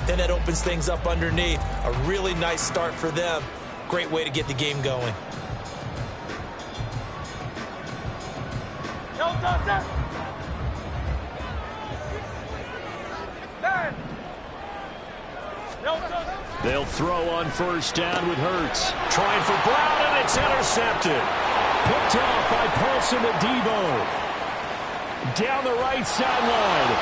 Then that opens things up underneath. A really nice start for them. Great way to get the game going. They'll throw on first down with Hurts. Trying for Brown, and it's intercepted. Picked off by Paulson Adebo. Down the right sideline.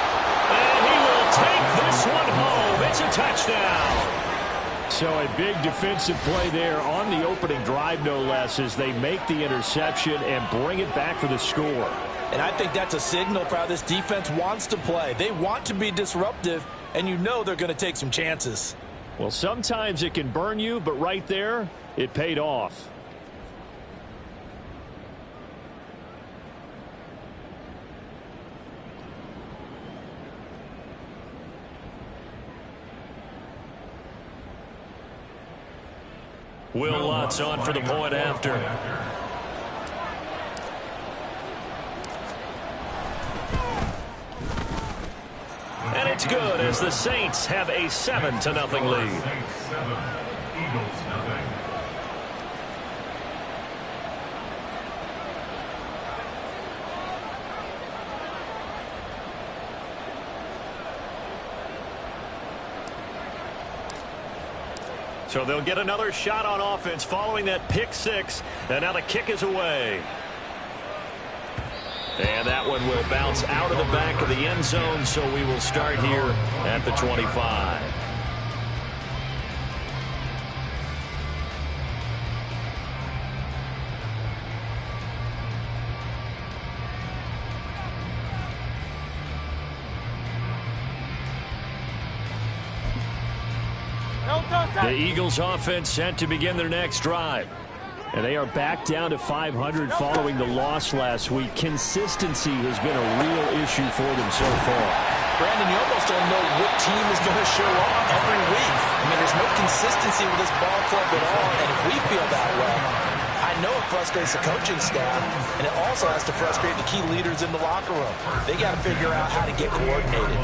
And he will take this one home. It's a touchdown. So a big defensive play there on the opening drive, no less, as they make the interception and bring it back for the score. And I think that's a signal for how this defense wants to play. They want to be disruptive, and you know they're going to take some chances. Well, sometimes it can burn you, but right there, it paid off. Will Lutz on for the point after. And it's good as the Saints have a 7-0 lead. So they'll get another shot on offense following that pick six. And now the kick is away. And that one will bounce out of the back of the end zone, so we will start here at the 25. The Eagles offense set to begin their next drive. And they are back down to 500 following the loss last week. Consistency has been a real issue for them so far. Brandon, you almost don't know what team is going to show up every week. I mean, there's no consistency with this ball club at all, and if we feel that way, I know it frustrates the coaching staff, and it also has to frustrate the key leaders in the locker room. They got to figure out how to get coordinated.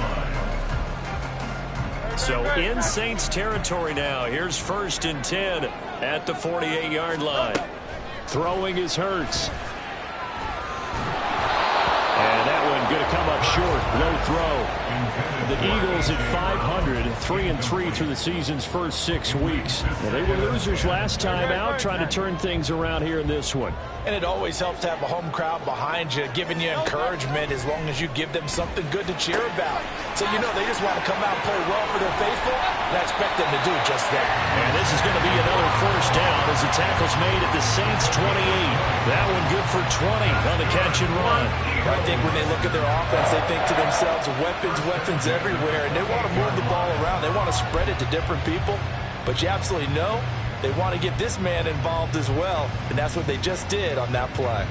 So in Saints territory now. Here's 1st and 10 at the 48-yard line. Throwing is Hurts. And that one going to come up short. Low throw. The Eagles at 500, 3-3 through the season's first 6 weeks. Well, they were losers last time out, trying to turn things around here in this one. And it always helps to have a home crowd behind you, giving you encouragement as long as you give them something good to cheer about. So you know they just want to come out and play well for their faithful, and I expect them to do just that. And this is going to be another first down as the tackle's made at the Saints 28. That one good for 20 on the catch and run. I think when they look at their offense, they think to themselves, weapons everywhere, and they want to move the ball around. They want to spread it to different people, but you absolutely know they want to get this man involved as well, and that's what they just did on that play.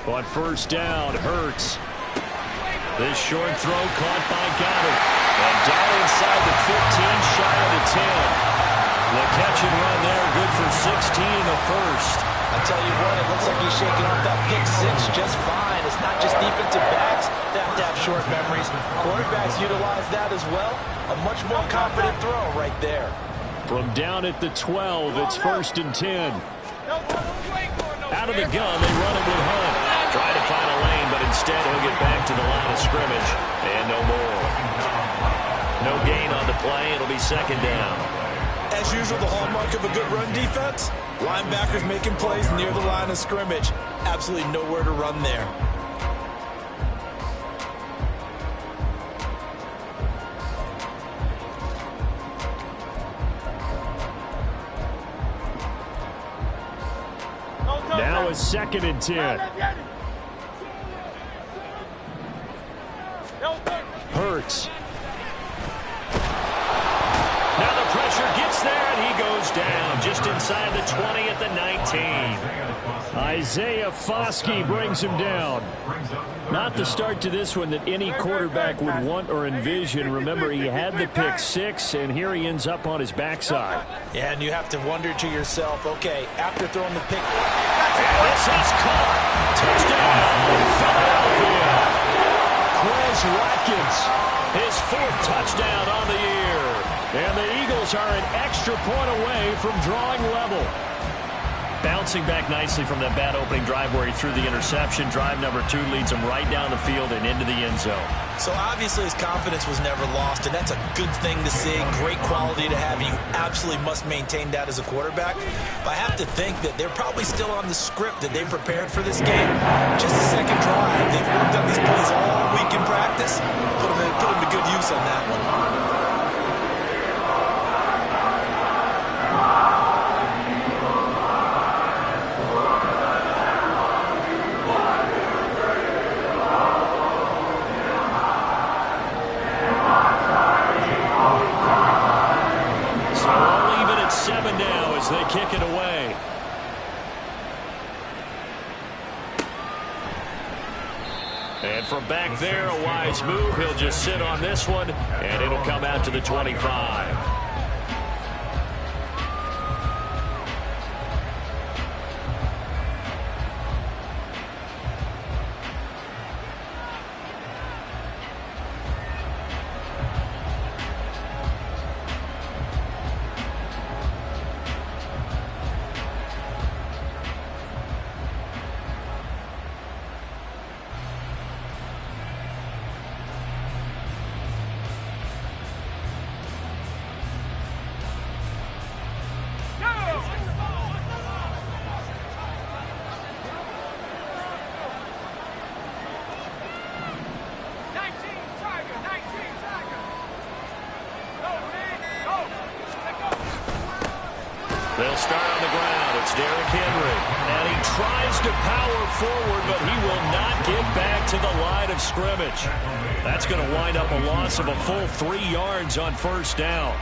On first down, Hurts. This short throw caught by Goddard. And down inside the 15, shy of the 10. The catch and run there, good for 16 in the first. I tell you what, it looks like he's shaking off that pick six just fine. It's not just defensive backs that have to have short memories. Quarterbacks utilize that as well. A much more confident throw right there. From down at the 12, it's 1st and 10. Out of the gun, they run it with Hunt. Try to find a lane, but instead he'll get back to the line of scrimmage. And no more. No gain on the play. It'll be 2nd down. As usual, the hallmark of a good run defense, linebackers making plays near the line of scrimmage. Absolutely nowhere to run there. Now it's 2nd and 10. Hurts. Now the pressure gets there, and he goes first down just inside the 20 at the 19. Isaiah Foskey brings him down. Not the start to this one that any quarterback would want or envision. Remember, he had the pick six, and here he ends up on his backside. Yeah, and you have to wonder to yourself, okay, after throwing the pick. And this is caught. Touchdown, Philadelphia. Quez Watkins, his fourth touchdown on the year. And the Eagles are an extra point away from drawing level. Bouncing back nicely from that bad opening drive where he threw the interception. Drive number 2 leads him right down the field and into the end zone. So obviously his confidence was never lost, and that's a good thing to see. Great quality to have. You absolutely must maintain that as a quarterback. But I have to think that they're probably still on the script that they prepared for this game. Just the second drive. They've worked on these plays all week in practice. Put them to good use on that one. They kick it away. And from back there, a wise move. He'll just sit on this one, and it'll come out to the 25. They'll start on the ground. It's Derrick Henry. And he tries to power forward, but he will not get back to the line of scrimmage. That's going to wind up a loss of a full 3 yards on first down.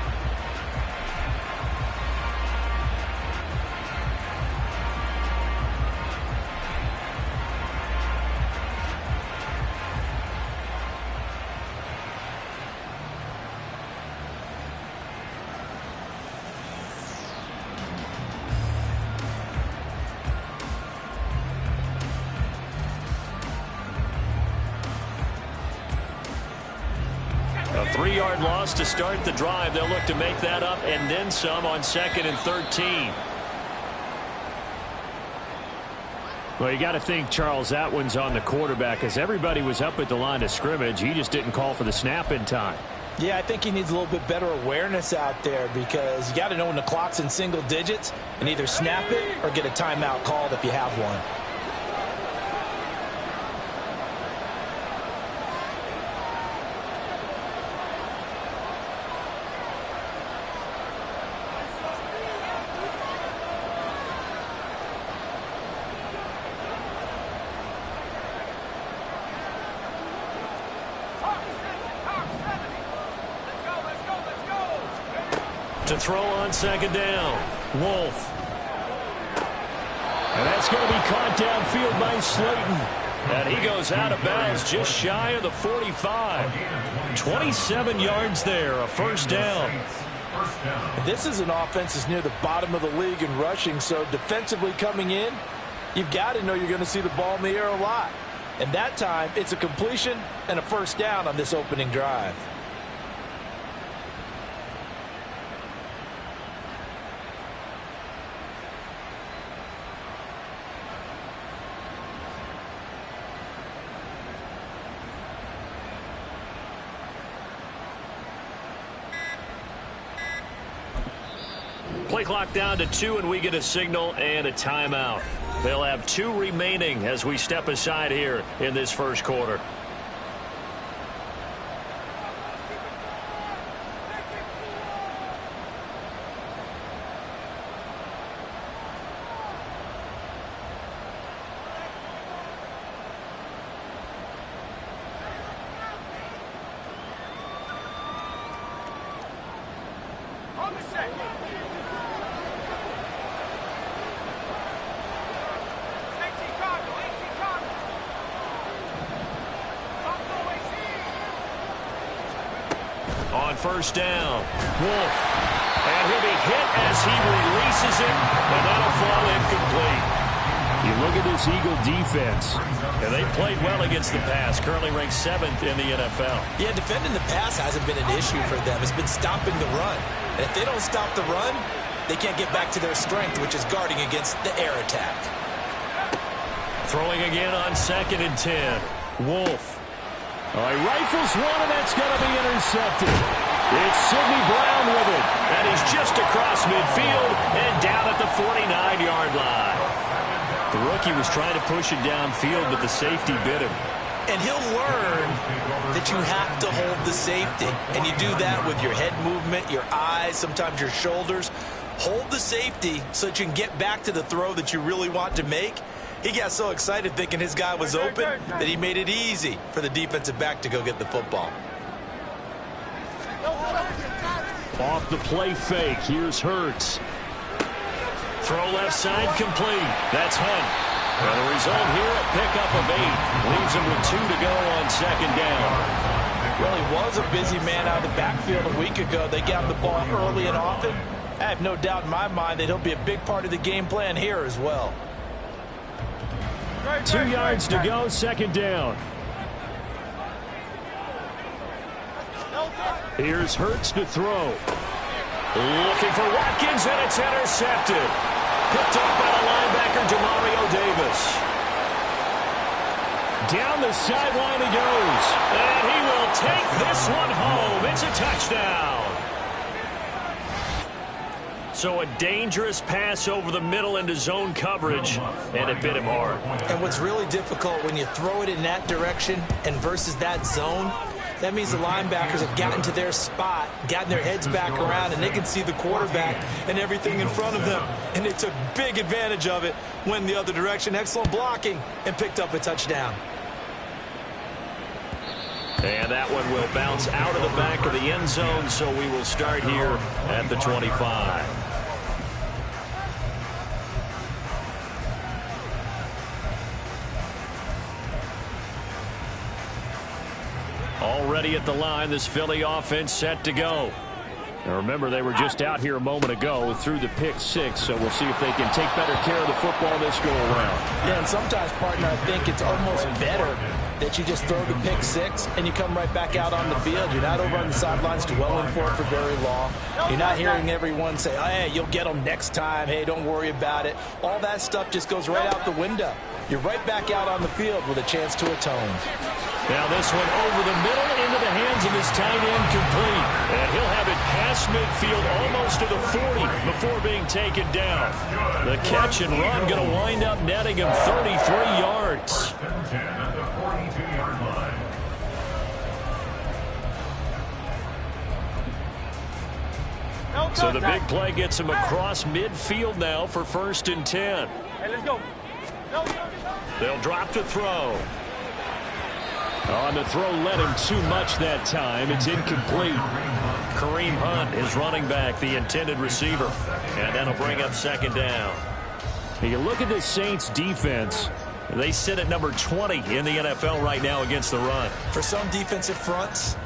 A 3-yard loss to start the drive. They'll look to make that up and then some on 2nd and 13. Well, you got to think, Charles, that one's on the quarterback, as everybody was up at the line of scrimmage. He just didn't call for the snap in time. Yeah, I think he needs a little bit better awareness out there, because you got to know when the clock's in single digits and either snap it or get a timeout called if you have one. To throw on 2nd down, Wolf. And that's going to be caught downfield by Slayton. And he goes out of bounds just shy of the 45. 27 yards there, a first down. This is an offense that's near the bottom of the league in rushing, so defensively coming in, you've got to know you're going to see the ball in the air a lot. And that time, it's a completion and a first down on this opening drive. Play clock down to 2, and we get a signal and a timeout. They'll have 2 remaining as we step aside here in this first quarter. on first down. Wolf. And he'll be hit as he releases it, and that'll fall incomplete. You look at this Eagle defense, and they played well against the pass, currently ranked 7th in the NFL. Yeah, defending the pass hasn't been an issue for them. It's been stopping the run. And if they don't stop the run, they can't get back to their strength, which is guarding against the air attack. Throwing again on 2nd and 10. Wolf. All right, rifles one, and that's going to be intercepted. It's Sidney Brown with it, and he's just across midfield and down at the 49-yard line. The rookie was trying to push it downfield, but the safety bit him. And he'll learn that you have to hold the safety. And you do that with your head movement, your eyes, sometimes your shoulders. Hold the safety so that you can get back to the throw that you really want to make. He got so excited thinking his guy was open that he made it easy for the defensive back to go get the football. Off the play fake, here's Hurts. Throw left side complete. That's Hunt. And the result here, a pickup of 8. Leaves him with 2 to go on 2nd down. Well, he was a busy man out of the backfield a week ago. They got him the ball early and often. I have no doubt in my mind that he'll be a big part of the game plan here as well. 2 yards to go, 2nd down. Here's Hurts to throw. Looking for Watkins, and it's intercepted. Picked up by the linebacker, Demario Davis. Down the sideline he goes. And he will take this one home. It's a touchdown. So a dangerous pass over the middle into zone coverage, and it bit him hard. And what's really difficult when you throw it in that direction and versus that zone, that means the linebackers have gotten to their spot, gotten their heads back around, and they can see the quarterback and everything in front of them. And they took big advantage of it, went the other direction, excellent blocking, and picked up a touchdown. And that one will bounce out of the back of the end zone, so we will start here at the 25. Already at the line, this Philly offense set to go. Now remember, they were just out here a moment ago through the pick 6, so we'll see if they can take better care of the football this go around. Yeah, and sometimes, partner, I think it's almost better that you just throw the pick 6 and you come right back out on the field. You're not over on the sidelines dwelling for it for very long. You're not hearing everyone say, oh, hey, you'll get them next time. Hey, don't worry about it. All that stuff just goes right out the window. You're right back out on the field with a chance to atone. Now this one over the middle into the hands of his tight end, complete. And he'll have it past midfield almost to the 40 before being taken down. The catch and run going to wind up netting him 33 yards. So the big play gets him across midfield now for 1st and 10. Hey, let's go. They'll drop to throw. On the throw, led him too much that time. It's incomplete. Kareem Hunt is running back, the intended receiver. And that'll bring up 2nd down. You look at the Saints defense. They sit at number 20 in the NFL right now against the run. For some defensive fronts,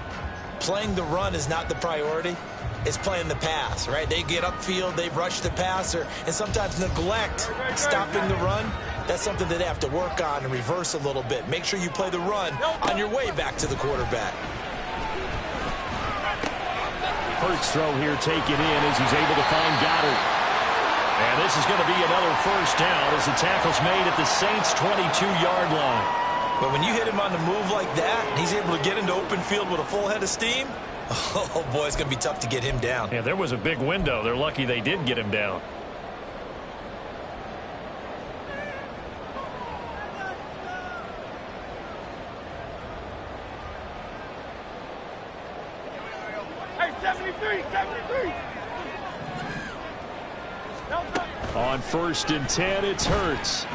playing the run is not the priority. It's playing the pass, right? They get upfield, they rush the passer, and sometimes neglect stopping the run. That's something that they have to work on and reverse a little bit. Make sure you play the run on your way back to the quarterback. Hurts throw here taken in as he's able to find Goddard. And this is going to be another 1st down as the tackle's made at the Saints' 22-yard line. But when you hit him on the move like that, and he's able to get into open field with a full head of steam, oh, boy, it's going to be tough to get him down. Yeah, there was a big window. They're lucky they did get him down. Hey, 73. On 1st and 10, it's Hurts.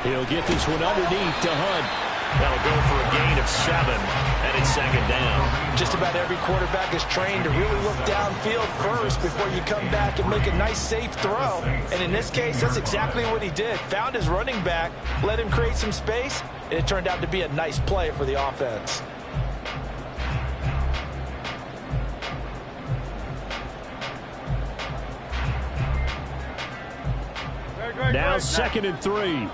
He'll get this one underneath to Hunt. That'll go for a gain of 7, and it's 2nd down. Just about every quarterback is trained to really look downfield first before you come back and make a nice, safe throw. And in this case, that's exactly what he did. Found his running back, let him create some space, and it turned out to be a nice play for the offense. Now 2nd and 3.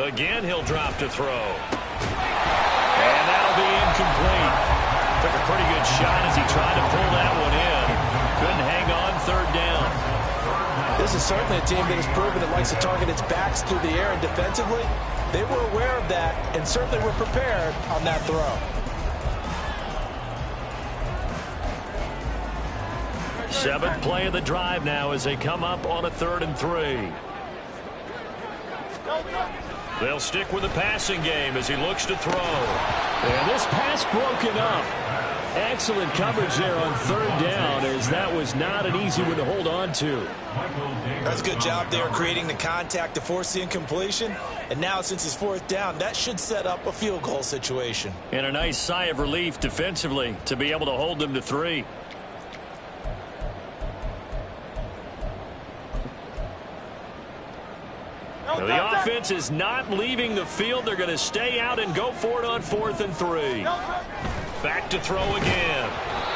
Again, he'll drop to throw. And that'll be incomplete. Took a pretty good shot as he tried to pull that one in. Couldn't hang on 3rd down. This is certainly a team that has proven it likes to target its backs through the air, and defensively, they were aware of that and certainly were prepared on that throw. Seventh play of the drive now as they come up on a 3rd and 3. They'll stick with the passing game as he looks to throw. And this pass broken up. Excellent coverage there on 3rd down, as that was not an easy one to hold on to. That's a good job there creating the contact to force the incompletion. And now since it's 4th down, that should set up a field goal situation. And a nice sigh of relief defensively to be able to hold them to 3. The offense is not leaving the field. They're going to stay out and go for it on 4th and 3. Back to throw again.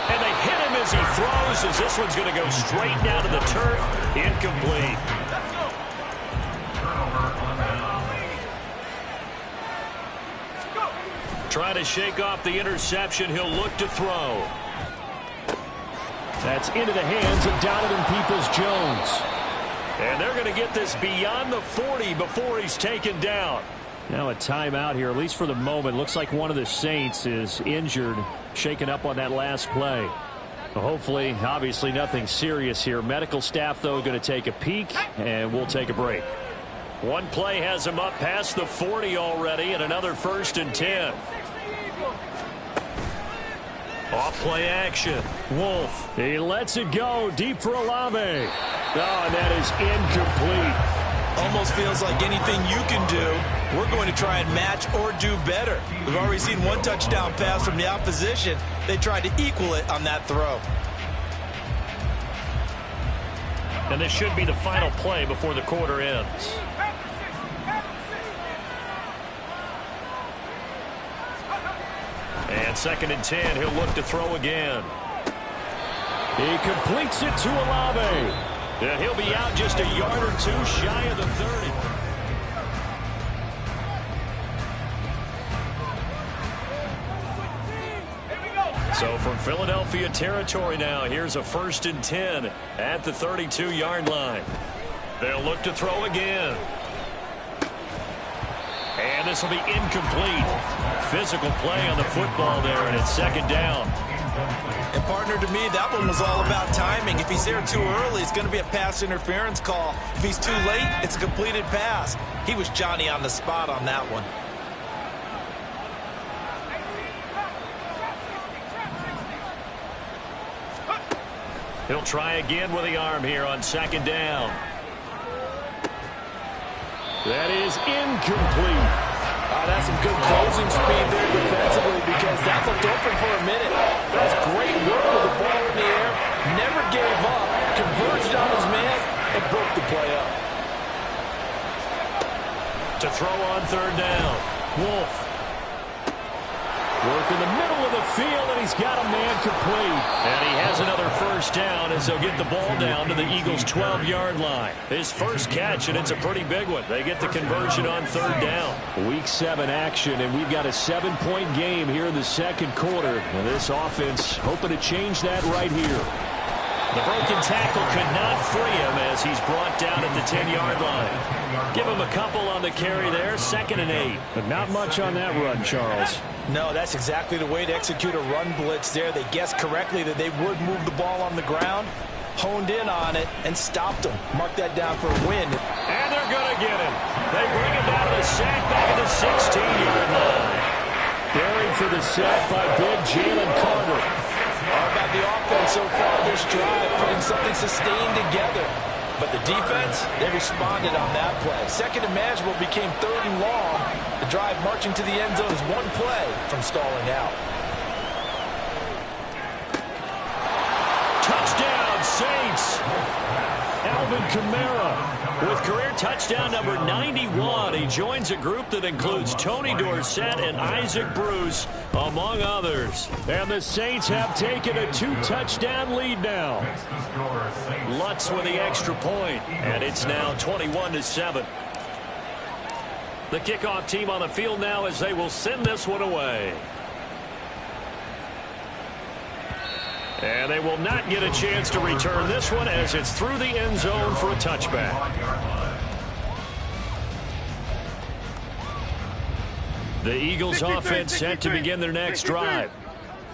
And they hit him as he throws, as this one's going to go straight down to the turf. Incomplete. Trying to shake off the interception. He'll look to throw. That's into the hands of Donovan Peoples-Jones. And they're going to get this beyond the 40 before he's taken down. Now a timeout here, at least for the moment. Looks like one of the Saints is injured, shaken up on that last play. Well, hopefully, obviously nothing serious here. Medical staff, though, going to take a peek, and we'll take a break. One play has him up past the 40 already, and another 1st and 10. Off play action. Wolf, he lets it go deep for Olave. Oh, and that is incomplete. Almost feels like anything you can do, we're going to try and match or do better. We've already seen one touchdown pass from the opposition. They tried to equal it on that throw. And this should be the final play before the quarter ends. And 2nd and 10, he'll look to throw again. He completes it to Olave. And he'll be out just a yard or 2 shy of the 30. So from Philadelphia territory now, here's a 1st and 10 at the 32-yard line. They'll look to throw again. And this will be incomplete. Physical play on the football there, and it's 2nd down. And partner, to me, that one was all about timing. If he's there too early, it's going to be a pass interference call. If he's too late, it's a completed pass. He was Johnny on the spot on that one. He'll try again with the arm here on 2nd down. That is incomplete. That's some good closing speed there defensively, because that looked open for a minute. That's great work with the ball in the air. Never gave up. Converged on his man and broke the play up. To throw on 3rd down. Wolf. Work in the middle of the field, and he's got a man complete. And he has another 1st down as they'll get the ball down to the Eagles' 12-yard line. His first catch, and it's a pretty big one. They get the conversion on 3rd down. Week 7 action, and we've got a 7-point game here in the 2nd quarter. And this offense hoping to change that right here. The broken tackle could not free him as he's brought down at the 10-yard line. Give him a couple on the carry there, 2nd and 8. But not much on that run, Charles. No, that's exactly the way to execute a run blitz there. They guessed correctly that they would move the ball on the ground, honed in on it, and stopped him. Mark that down for a win. And they're going to get him. They bring him out of the sack back at the 16-yard line. Buried for the sack by big Jalen Carter. All about the offense so far this drive, putting something sustained together. But the defense, they responded on that play. 2nd and manageable became 3rd and long. The drive marching to the end zone is one play from stalling out. Touchdown, Saints. Alvin Kamara. With career touchdown number 91, he joins a group that includes Tony Dorsett and Isaac Bruce, among others. And the Saints have taken a 2-touchdown lead now. Lutz with the extra point, and it's now 21-7. The kickoff team on the field now as they will send this one away. And they will not get a chance to return this one as it's through the end zone for a touchback. The Eagles offense set to begin their next drive.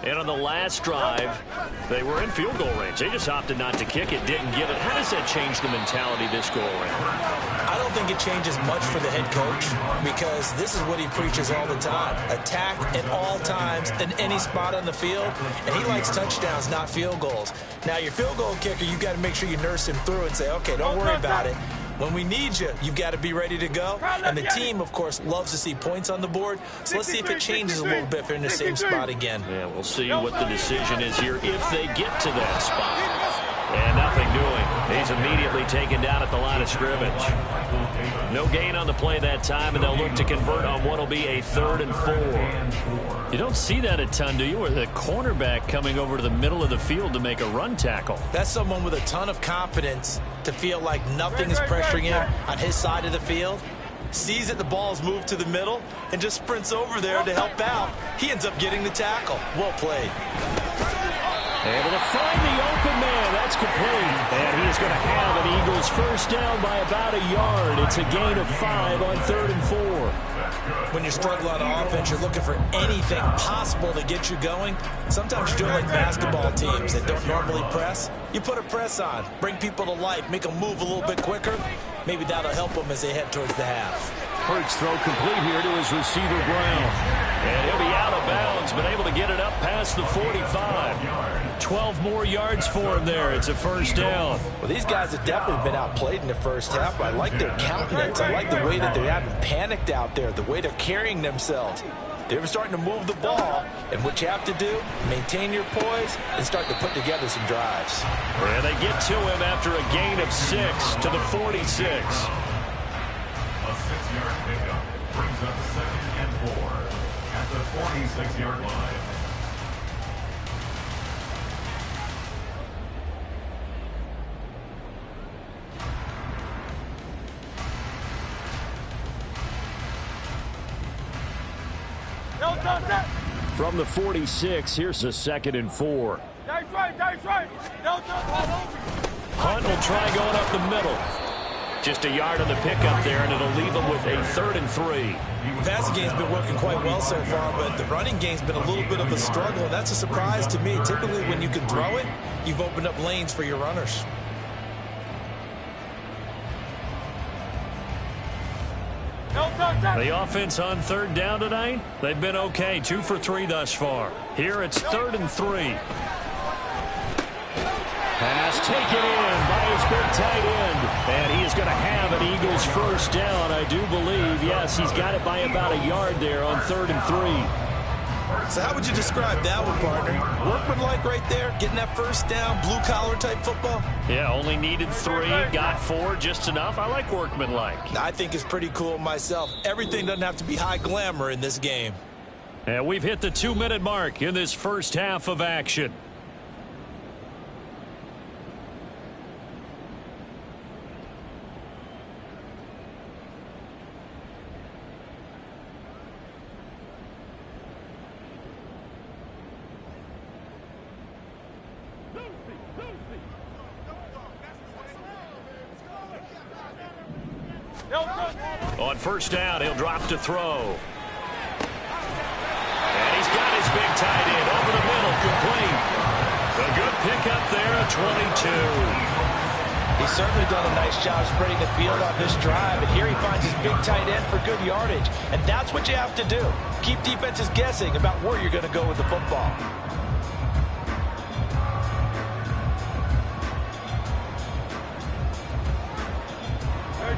And on the last drive, they were in field goal range. They just opted not to kick it, didn't get it. How does that change the mentality this go around? I don't think it changes much for the head coach because this is what he preaches all the time. Attack at all times in any spot on the field, and he likes touchdowns, not field goals. Now, your field goal kicker, you've got to make sure you nurse him through and say, okay, don't worry about it. When we need you, you've got to be ready to go. And the team, of course, loves to see points on the board. So let's see if it changes a little bit if they're in the same spot again. Yeah, we'll see what the decision is here if they get to that spot. And nothing doing. He's immediately taken down at the line of scrimmage. No gain on the play that time, and they'll look to convert on what will be a 3rd and 4. You don't see that a ton, do you? Where the cornerback coming over to the middle of the field to make a run tackle. That's someone with a ton of confidence to feel like nothing is pressuring him on his side of the field. Sees that the ball's moved to the middle and just sprints over there to help out. He ends up getting the tackle. Well played. Able to find the open man. That's complete. And he's going to have an Eagles first down by about a yard. It's a gain of 5 on 3rd and 4. When you're struggling on offense, you're looking for anything possible to get you going. Sometimes you do it like basketball teams that don't normally press. You put a press on, bring people to life, make them move a little bit quicker. Maybe that'll help them as they head towards the half. Hurts throw complete here to his receiver, Brown. And he'll be out of bounds, but able to get it up past the 45. 12 more yards for him there. It's a first down. Well, these guys have definitely been outplayed in the first half, but I like their countenance. I like the way that they haven't panicked out there, the way they're carrying themselves. They're starting to move the ball, and what you have to do, maintain your poise and start to put together some drives. And they get to him after a gain of 6 to the 46. A 6-yard pickup brings up 2nd and 4 at the 46-yard line. From the 46, here's a 2nd and 4. That's right. Hunt will try going up the middle. Just a yard on the pickup there, and it'll leave them with a 3rd and 3. The passing game's been working quite well so far, but the running game's been a little bit of a struggle. That's a surprise to me. Typically, when you can throw it, you've opened up lanes for your runners. The offense on 3rd down tonight, they've been okay. 2 for 3 thus far. Here it's 3rd and 3. Pass taken in by his big tight end. And he is going to have an Eagles first down, I do believe. Yes, he's got it by about a yard there on 3rd and 3. So how would you describe that one, partner? Workmanlike right there, getting that first down, blue-collar type football? Yeah, only needed 3, got 4, just enough. I like workmanlike. I think it's pretty cool myself. Everything doesn't have to be high glamour in this game. And we've hit the 2-minute mark in this first half of action. On first down, he'll drop to throw. And he's got his big tight end over the middle, complete. A good pickup there at 22. He's certainly done a nice job spreading the field on this drive, and here he finds his big tight end for good yardage. And that's what you have to do. Keep defenses guessing about where you're going to go with the football.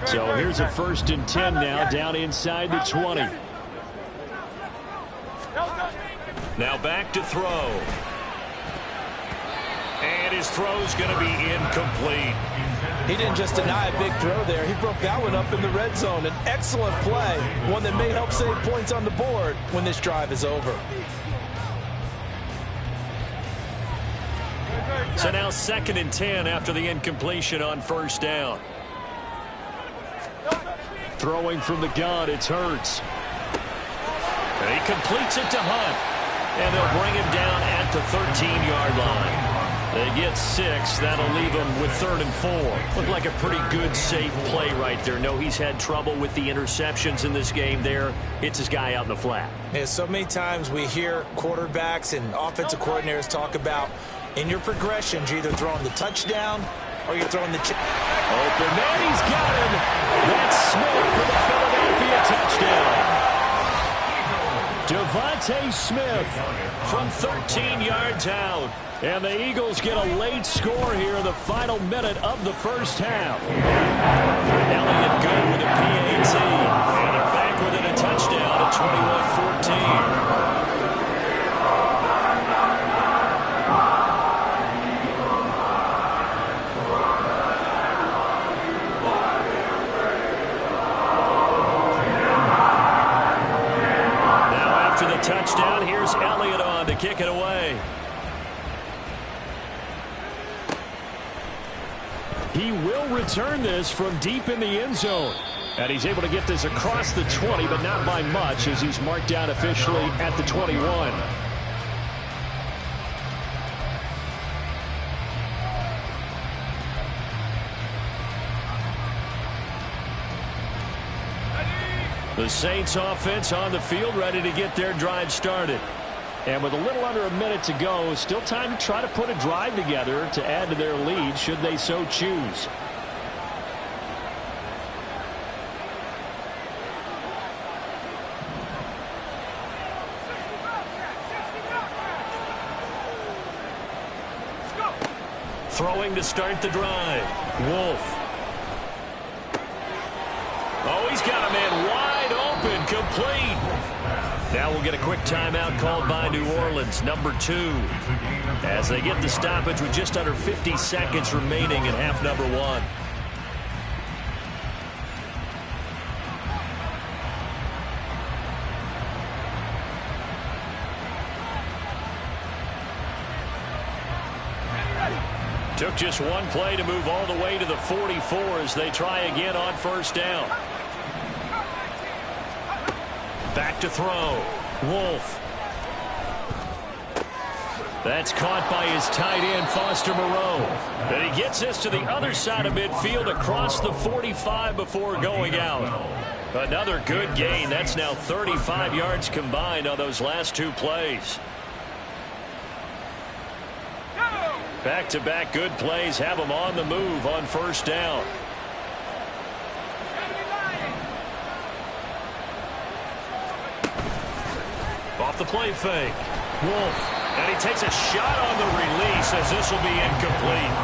So here's a 1st and 10 now, down inside the 20. Now back to throw. And his throw's going to be incomplete. He didn't just deny a big throw there. He broke that one up in the red zone. An excellent play, one that may help save points on the board when this drive is over. So now 2nd and 10 after the incompletion on first down. Throwing from the gun, it's Hurts. And he completes it to Hunt. And they'll bring him down at the 13-yard line. They get 6. That'll leave them with 3rd and 4. Looked like a pretty good, safe play right there. No, he's had trouble with the interceptions in this game there. Hits his guy out in the flat. Yeah, so many times we hear quarterbacks and offensive coordinators talk about in your progressions, you're either throwing the touchdown or you're throwing the chip. Open man, he's got him. That's Smith for the Philadelphia touchdown. Devontae Smith from 13 yards out. And the Eagles get a late score here in the final minute of the first half. Elliott good with a PAT. And they're back within a touchdown at 21-14. Touchdown. Here's Elliott on to kick it away. He will return this from deep in the end zone. And he's able to get this across the 20, but not by much as he's marked down officially at the 21. The Saints offense on the field ready to get their drive started. And with a little under a minute to go, still time to try to put a drive together to add to their lead should they so choose. Throwing to start the drive. Wolf. Oh, he's got a man wide open, complete. Now we'll get a quick timeout called by New Orleans, number 2. As they get the stoppage with just under 50 seconds remaining in half number 1. Took just one play to move all the way to the 44 as they try again on first down. Back to throw. Wolf. That's caught by his tight end, Foster Moreau. And he gets this to the other side of midfield across the 45 before going out. Another good gain. That's now 35 yards combined on those last 2 plays. Back-to-back good plays have them on the move on first down. Off the play fake. Wolf. And he takes a shot on the release as this will be incomplete.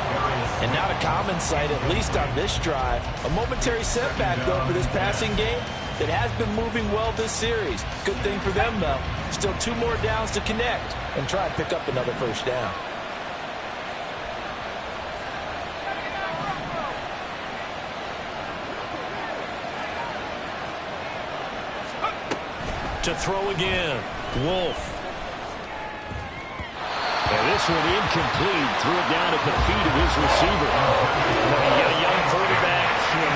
And not a common sight, at least on this drive. A momentary setback, though, for this passing game that has been moving well this series. Good thing for them, though. Still 2 more downs to connect and try and pick up another first down. To throw again. Wolf. And this one incomplete. Threw it down at the feet of his receiver. You got a young quarterback.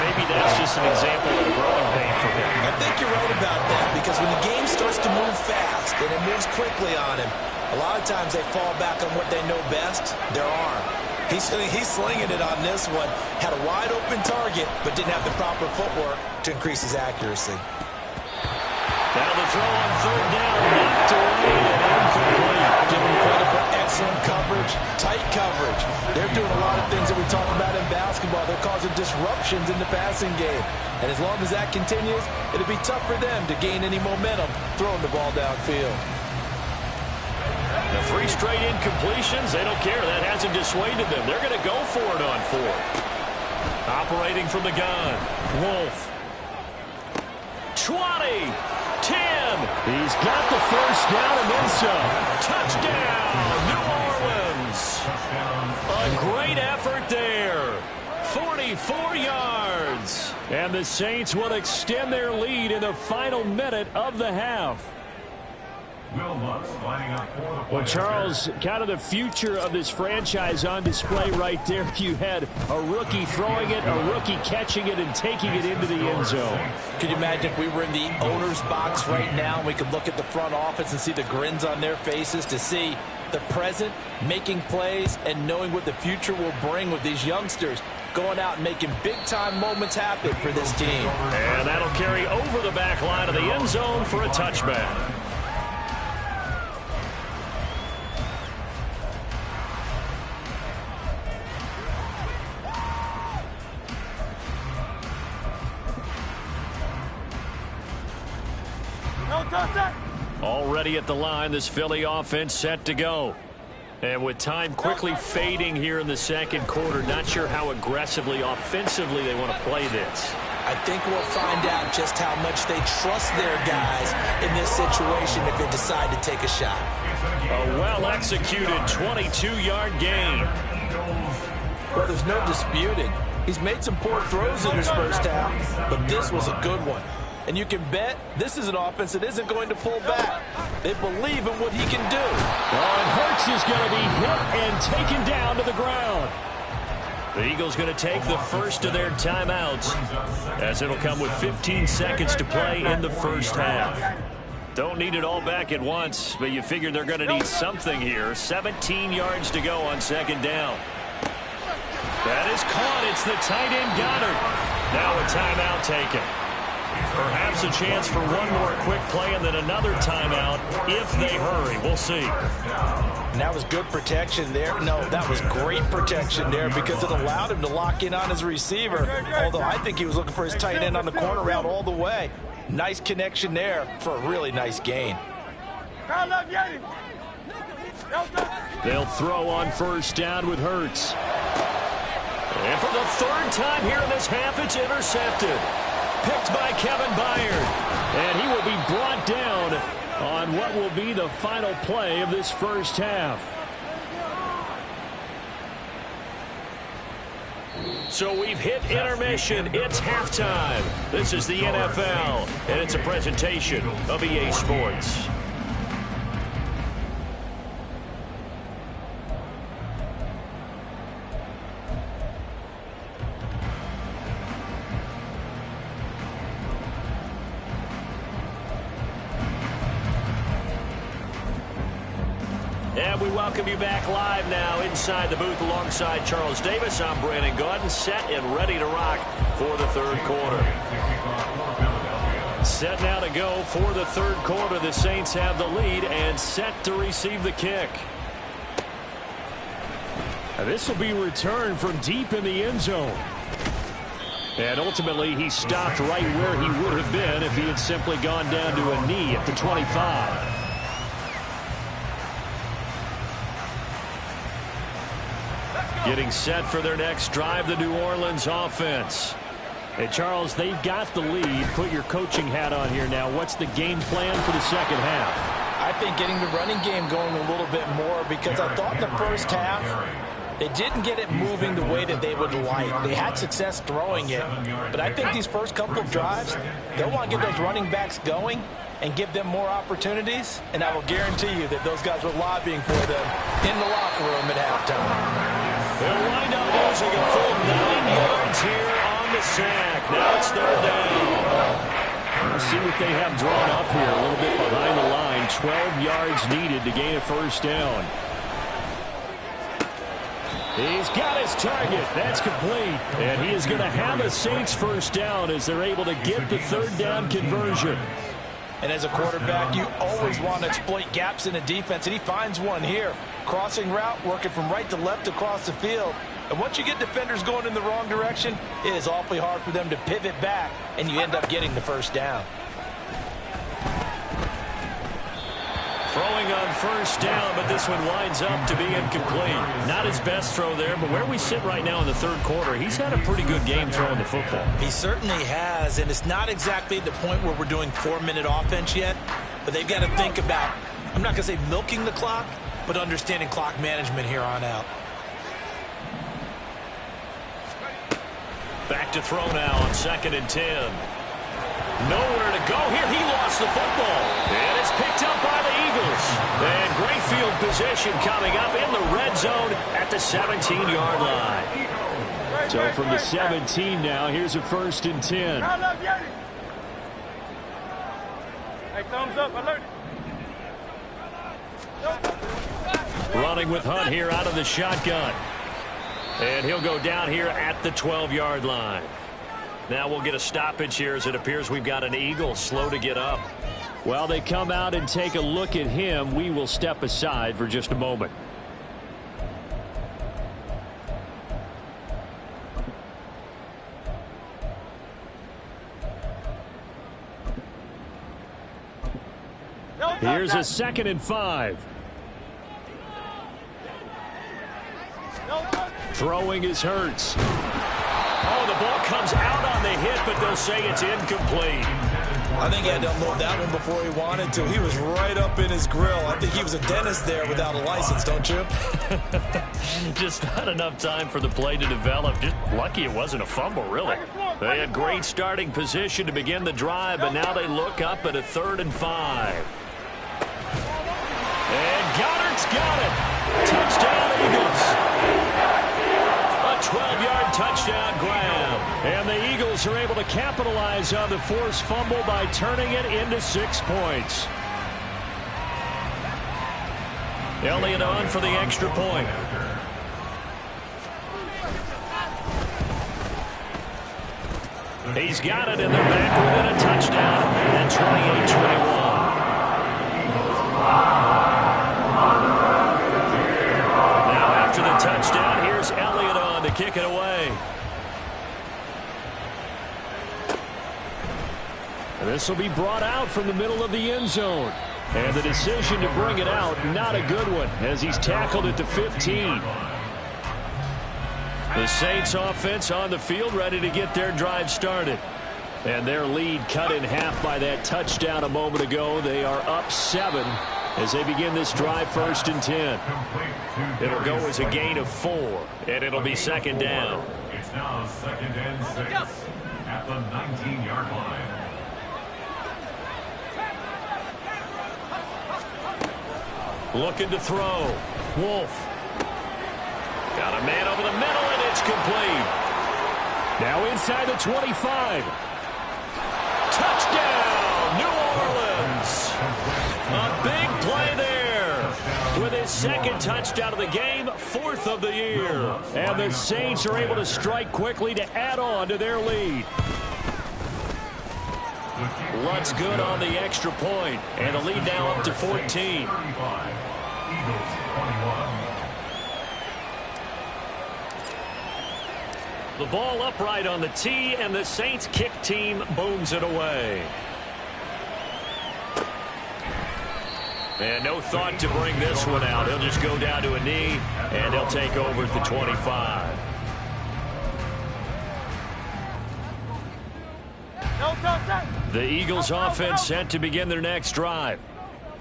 Maybe that's just an example of a growing pain for him. I think you're right about that because when the game starts to move fast and it moves quickly on him, a lot of times they fall back on what they know best, their arm. He's slinging it on this one. Had a wide open target but didn't have the proper footwork to increase his accuracy. Now the throw on third down, knocked away and incomplete. Give him credit for excellent coverage, tight coverage. They're doing a lot of things that we talk about in basketball. They're causing disruptions in the passing game. And as long as that continues, it'll be tough for them to gain any momentum throwing the ball downfield. The 3 straight incompletions, they don't care. That hasn't dissuaded them. They're going to go for it on 4th. Operating from the gun, Wolf. 20. 10. He's got the first down and then some. Touchdown, New Orleans. A great effort there. 44 4 yards. And the Saints will extend their lead in the final minute of the half. Well, Charles, kind of the future of this franchise on display right there. You had a rookie throwing it, a rookie catching it, and taking it into the end zone. Could you imagine if we were in the owner's box right now and we could look at the front office and see the grins on their faces to see the present making plays and knowing what the future will bring with these youngsters going out and making big-time moments happen for this team. And that'll carry over the back line of the end zone for a touchback. Already at the line, this Philly offense set to go. And with time quickly fading here in the second quarter, not sure how aggressively, offensively they want to play this. I think we'll find out just how much they trust their guys in this situation if they decide to take a shot. A well-executed 22-yard gain. Well, there's no disputing. He's made some poor throws in his first half, but this was a good one. And you can bet this is an offense that isn't going to pull back. They believe in what he can do. Oh, and Hurts is going to be hit and taken down to the ground. The Eagles going to take the first of their timeouts, as it'll come with 15 seconds to play in the first half. Don't need it all back at once, but you figure they're going to need something here. 17 yards to go on second down. That is caught. It's the tight end Goddard. Now a timeout taken. Perhaps a chance for one more quick play and then another timeout if they hurry. We'll see. And that was good protection there. No, that was great protection there because it allowed him to lock in on his receiver. Although I think he was looking for his tight end on the corner route all the way. Nice connection there for a really nice gain. They'll throw on first down with Hurts. And for the third time here in this half, it's intercepted. Picked by Kevin Byard. And he will be brought down on what will be the final play of this first half. So we've hit intermission. It's halftime. This is the NFL, and it's a presentation of EA Sports. And we welcome you back live now inside the booth alongside Charles Davis. I'm Brandon Gaudin, set and ready to rock for the third quarter. Set now to go for the third quarter. The Saints have the lead and set to receive the kick. And this will be returned from deep in the end zone. And ultimately, he stopped right where he would have been if he had simply gone down to a knee at the 25. Getting set for their next drive, the New Orleans offense. And Charles, they've got the lead. Put your coaching hat on here now. What's the game plan for the second half? I think getting the running game going a little bit more because I thought in the first half they didn't get it moving the way that they would like. They had success throwing it, but I think these first couple of drives, they'll want to get those running backs going and give them more opportunities, and I will guarantee you that those guys were lobbying for them in the locker room at halftime. They'll wind up losing a full 9 yards here on the sack. Now it's third down. We'll see what they have drawn up here a little bit behind the line. 12 yards needed to gain a first down. He's got his target. That's complete. And he is going to have a Saints first down as they're able to get the third down conversion. And as a quarterback, you always want to exploit gaps in a defense, and he finds one here. Crossing route, working from right to left across the field. And once you get defenders going in the wrong direction, it is awfully hard for them to pivot back, and you end up getting the first down. Throwing on first down, but this one winds up to be incomplete. Not his best throw there, but where we sit right now in the third quarter, he's had a pretty good game throwing the football. He certainly has, and it's not exactly the point where we're doing 4-minute offense yet, but they've got to think about, I'm not going to say milking the clock, but understanding clock management here on out. Back to throw now on 2nd and 10. Nowhere to go here. He lost the football. And it's picked up by the Eagles. And great field position coming up in the red zone at the 17-yard line. So from the 17 now, here's a 1st and 10. Hey, thumbs up. I learned it. Running with Hunt here out of the shotgun. And he'll go down here at the 12-yard line. Now we'll get a stoppage here as it appears we've got an Eagle slow to get up. While they come out and take a look at him, we will step aside for just a moment. Here's a 2nd and 5. Throwing is Hurts. Oh, the ball comes out on the hit, but they'll say it's incomplete. I think he had to unload that one before he wanted to. He was right up in his grill. I think he was a dentist there without a license, don't you? Just not enough time for the play to develop. Just lucky it wasn't a fumble, really. They had great starting position to begin the drive, but now they look up at a 3rd and 5. And Goddard's got it. Touchdown, Eagles. A 12-yard touchdown grab. And the Eagles are able to capitalize on the forced fumble by turning it into 6 points. Elliott on for the extra point. He's got it, and they're back within a touchdown at 28-21. Now after the touchdown, here's Elliott on to kick it away. And this will be brought out from the middle of the end zone. And the decision to bring it out, not a good one, as he's tackled at the 15. The Saints offense on the field ready to get their drive started. And their lead cut in half by that touchdown a moment ago. They are up 7 as they begin this drive 1st and 10. It'll go as a gain of 4, and it'll be 2nd down. It's now 2nd and 6 at the 19-yard line. Looking to throw. Wolf. Got a man over the middle, and it's complete. Now inside the 25. Touchdown, New Orleans. A big play there. With his 2nd touchdown of the game, 4th of the year. And the Saints are able to strike quickly to add on to their lead. Lunt's good on the extra point, and the lead now up to 14. The ball upright on the tee, and the Saints kick team booms it away. And no thought to bring this one out. He'll just go down to a knee, and he'll take over at the 25. The Eagles offense set to begin their next drive.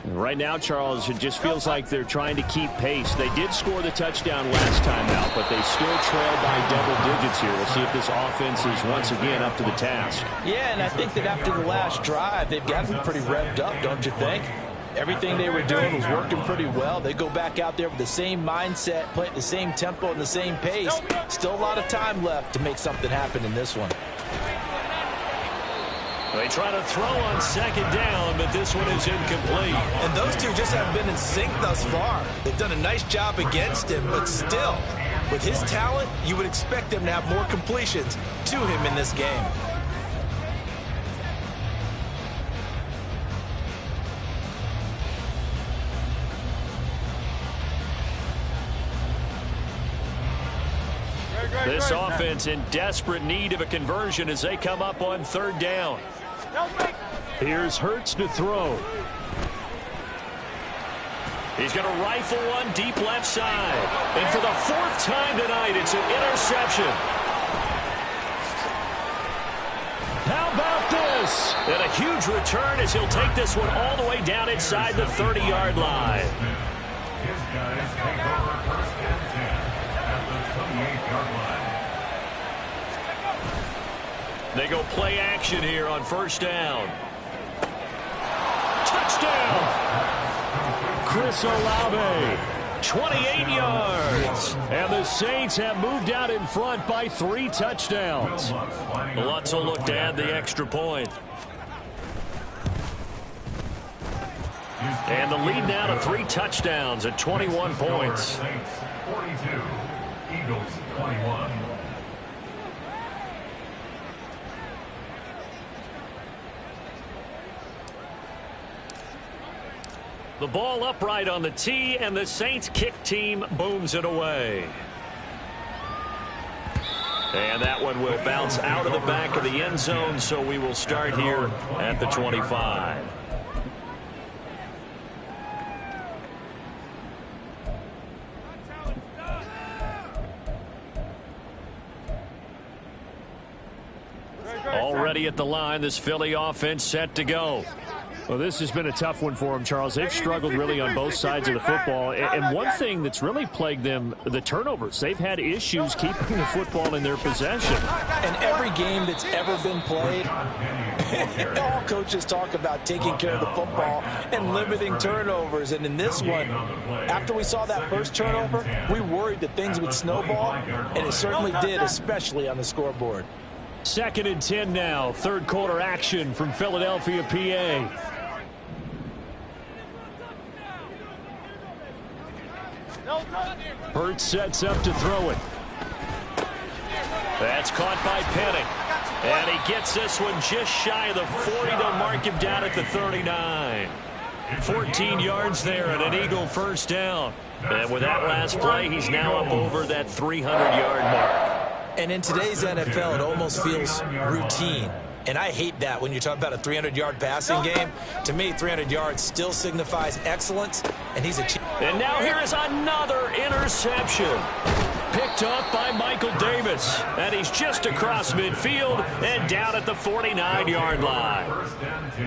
Right now, Charles, it just feels like they're trying to keep pace. They did score the touchdown last time out, but they still trail by double digits here. We'll see if this offense is once again up to the task. Yeah, and I think that after the last drive, they've got to be pretty revved up, don't you think? Everything they were doing was working pretty well. They go back out there with the same mindset, play at the same tempo and the same pace. Still a lot of time left to make something happen in this one. They try to throw on 2nd down, but this one is incomplete. And those two just haven't been in sync thus far. They've done a nice job against him, but still, with his talent, you would expect him to have more completions to him in this game. This offense in desperate need of a conversion as they come up on 3rd down. Here's Hurts to throw. He's going to rifle one deep left side. And for the 4th time tonight, it's an interception. How about this? And a huge return as he'll take this one all the way down inside the 30-yard line. His guys take over 1st and 10 at the 28-yard line. They go play action here on first down. Touchdown! Chris Olave, 28 yards. And the Saints have moved out in front by 3 touchdowns. Lutz will look to add the extra point. And the lead now to 3 touchdowns at 21 points. 42, Eagles 21. The ball upright on the tee, and the Saints kick team booms it away. And that one will bounce out of the back of the end zone, so we will start here at the 25. Already at the line, this Philly offense set to go. Well, this has been a tough one for them, Charles. They've struggled really on both sides of the football. And one thing that's really plagued them, the turnovers. They've had issues keeping the football in their possession. And every game that's ever been played, all coaches talk about taking care of the football and limiting turnovers. And in this one, after we saw that first turnover, we worried that things would snowball, and it certainly did, especially on the scoreboard. 2nd and 10 now. Third quarter action from Philadelphia, PA. Hurts sets up to throw it. That's caught by Penning. And he gets this one just shy of the 40. They'll mark him down at the 39. 14 yards there and an Eagle first down. And with that last play, he's now up over that 300-yard mark. And in today's NFL, it almost feels routine. And I hate that when you talk about a 300-yard passing game. To me, 300 yards still signifies excellence, and he's achieved. And now here is another interception. Picked up by Michael Davis. And he's just across midfield and down at the 49-yard line.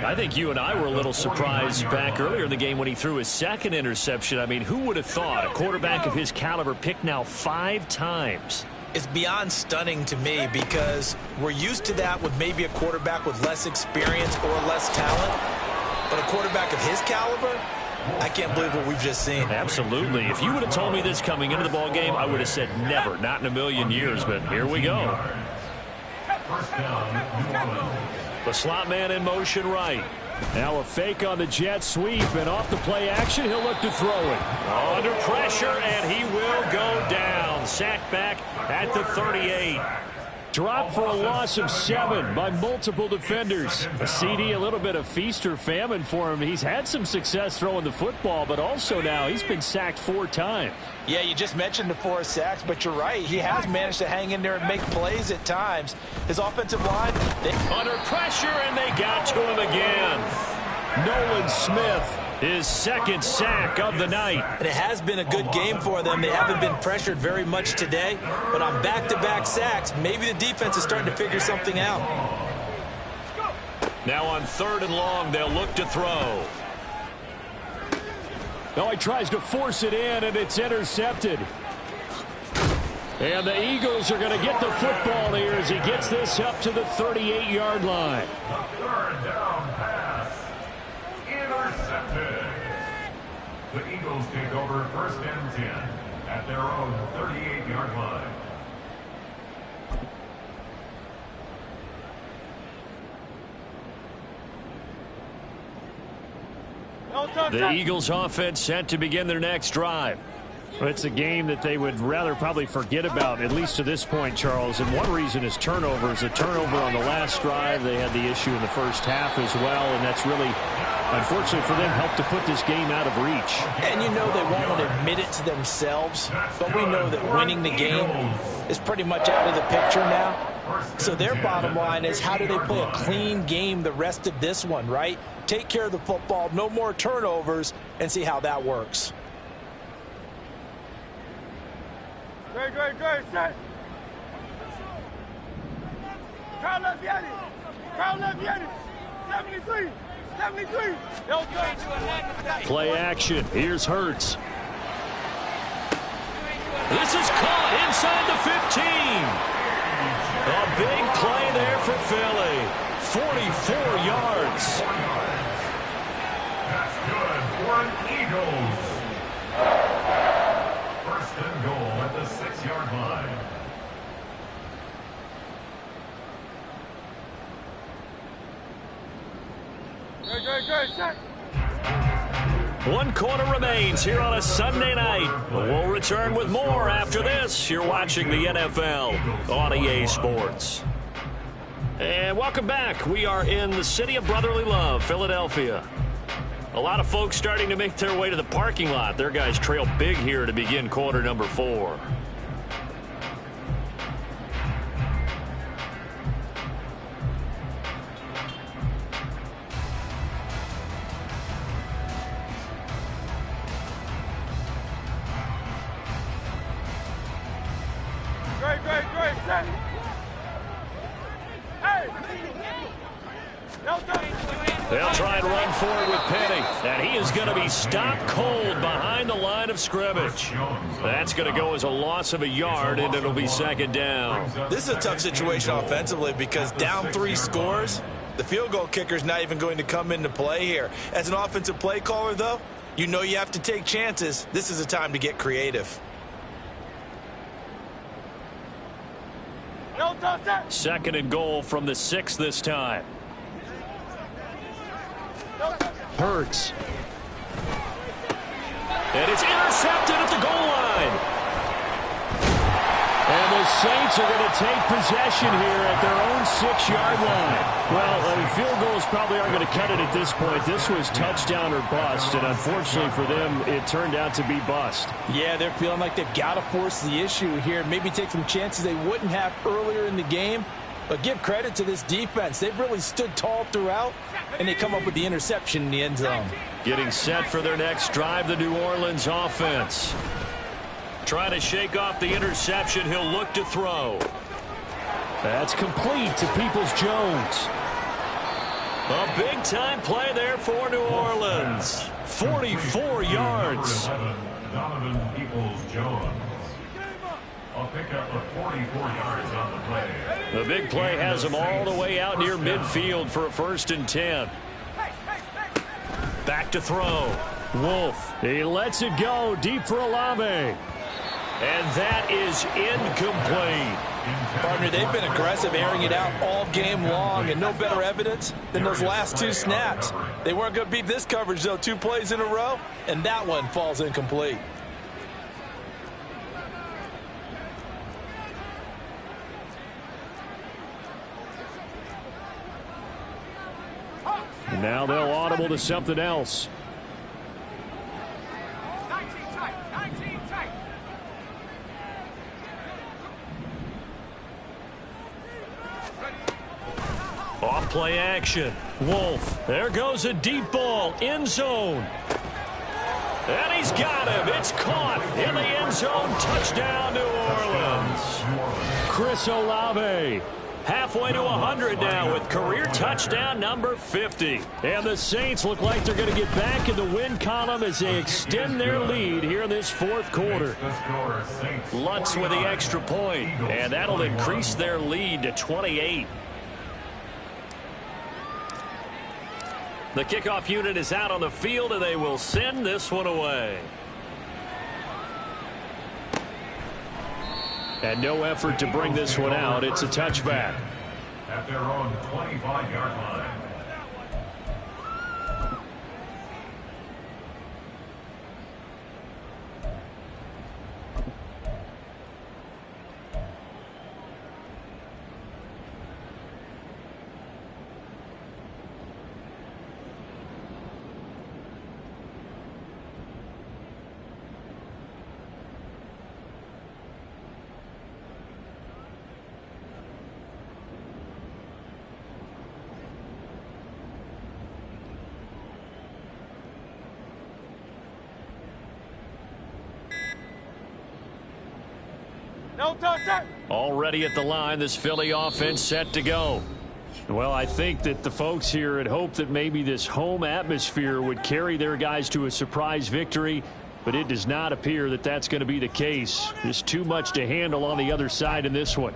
I think you and I were a little surprised back earlier in the game when he threw his 2nd interception. I mean, who would have thought a quarterback of his caliber picked now 5 times? It's beyond stunning to me because we're used to that with maybe a quarterback with less experience or less talent. But a quarterback of his caliber, I can't believe what we've just seen. Absolutely. If you would have told me this coming into the ball game, I would have said never, not in a million years. But here we go. The slot man in motion right. Now a fake on the jet sweep, and off the play action, he'll look to throw it. Under pressure, and he will go down. Sacked back at the 38. Dropped for a loss of 7 by multiple defenders. A CD, a little bit of feast or famine for him. He's had some success throwing the football, but also now he's been sacked 4 times. Yeah, you just mentioned the 4 sacks, but you're right. He has managed to hang in there and make plays at times. His offensive line, under pressure, and they got to him again. Nolan Smith, his 2nd sack of the night. And it has been a good game for them. They haven't been pressured very much today, but on back-to-back sacks, maybe the defense is starting to figure something out. Now on 3rd and long, they'll look to throw. Now he tries to force it in, and it's intercepted. And the Eagles are going to get the football here as he gets this up to the 38-yard line. The 3rd down pass. Intercepted. The Eagles take over 1st and 10 at their own 38-yard line. The Eagles offense set to begin their next drive. Well, it's a game that they would rather probably forget about, at least to this point, Charles. And one reason is turnovers. A turnover on the last drive. They had the issue in the first half as well, and that's really, unfortunately for them, helped to put this game out of reach. And you know they won't want to admit it to themselves, but we know that winning the game is pretty much out of the picture now. So their bottom line is, how do they play a clean game the rest of this one, right? Take care of the football, no more turnovers, and see how that works. Great, set. Crowd left Yanni. 73. Play action. Here's Hurts. This is caught inside the 15. A big play there for Philly. 44 yards. That's good for an Eagles. First and goal at the 6-yard line. Great, set. 1 quarter remains here on a Sunday night. We'll return with more after this. You're watching the NFL on EA Sports. And welcome back. We are in the city of brotherly love, Philadelphia. A lot of folks starting to make their way to the parking lot. Their guys trail big here to begin quarter number 4. Great, set. Hey! They'll try and run forward with Penny. And he is going to be stopped cold behind the line of scrimmage. That's going to go as a loss of a yard, and it'll be second down. This is a tough situation offensively because down 3 scores, the field goal kicker's not even going to come into play here. As an offensive play caller, though, you know you have to take chances. This is a time to get creative. Second and goal from the 6 this time. Hurts. And it's intercepted at the goal line. And the Saints are going to take possession here at their own 6-yard line. Well, field goals probably aren't going to cut it at this point. This was touchdown or bust, and unfortunately for them, it turned out to be bust. Yeah, they're feeling like they've got to force the issue here, maybe take some chances they wouldn't have earlier in the game. But give credit to this defense. They've really stood tall throughout, and they come up with the interception in the end zone. Getting set for their next drive, the New Orleans offense. Trying to shake off the interception. He'll look to throw. That's complete to Peoples-Jones. A big-time play there for New Orleans. 44 yards. Donovan Peoples-Jones. I'll pick up the 44 yards on the play. The big play has him all the way out near midfield for a 1st and 10. Back to throw. Wolf. He lets it go deep for Olave. And that is incomplete. Partner, they've been aggressive, airing it out all game long, and no better evidence than those last 2 snaps. They weren't going to beat this coverage, though, 2 plays in a row, and that one falls incomplete. Now they'll audible to something else. 19 tight. Off play action. Wolf. There goes a deep ball. End zone. And he's got him. It's caught in the end zone. Touchdown, New Orleans. Chris Olave. Halfway to 100 now with career touchdown number 50. And the Saints look like they're going to get back in the win column as they extend their lead here in this 4th quarter. Lutz with the extra point, and that'll increase their lead to 28. The kickoff unit is out on the field, and they will send this one away. And no effort to bring this one out. It's a touchback. At their own 25-yard line. Already at the line, this Philly offense set to go. Well, I think that the folks here had hoped that maybe this home atmosphere would carry their guys to a surprise victory, but it does not appear that that's going to be the case. There's too much to handle on the other side in this one.